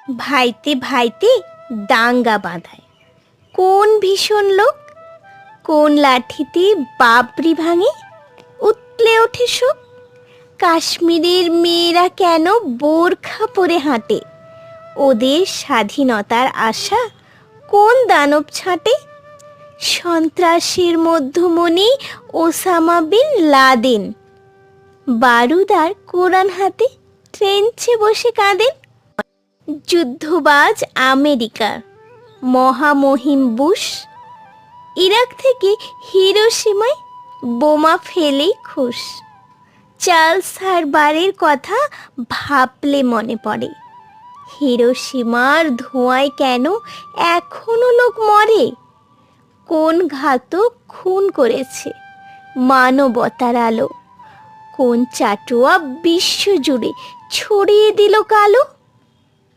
ভাইতে ভাইতে দাঙ্গা বাঁধায়, কোন ভীষণ লোক, কোন লাঠিতে বাবরি ভাঙে, উতলে ওঠে শোক। কাশ্মীরের মেয়েরা কেন বোরখা পরে হাঁটে, ওদের স্বাধীনতার আশা কোন দানব ছাঁটে। সন্ত্রাসের মধ্যমণি ওসামা বিন লাদেন, বারুদ আর কোরআন হাতে ট্রেঞ্চে বসে কাঁদেন। যুদ্ধবাজ আমেরিকার মহামহিম বুশ, ইরাক থেকে হিরোশিমায় বোমা ফেলেই খুশ। চার্লস হারবারের কথা ভাবলে মনে পড়ে, হিরোশিমার ধোঁয়ায় কেন এখনো লোক মরে। কোন ঘাতক খুন করেছে মানবতার আলো, কোন চাটুয়া বিশ্বজুড়ে ছড়িয়ে দিল কালো।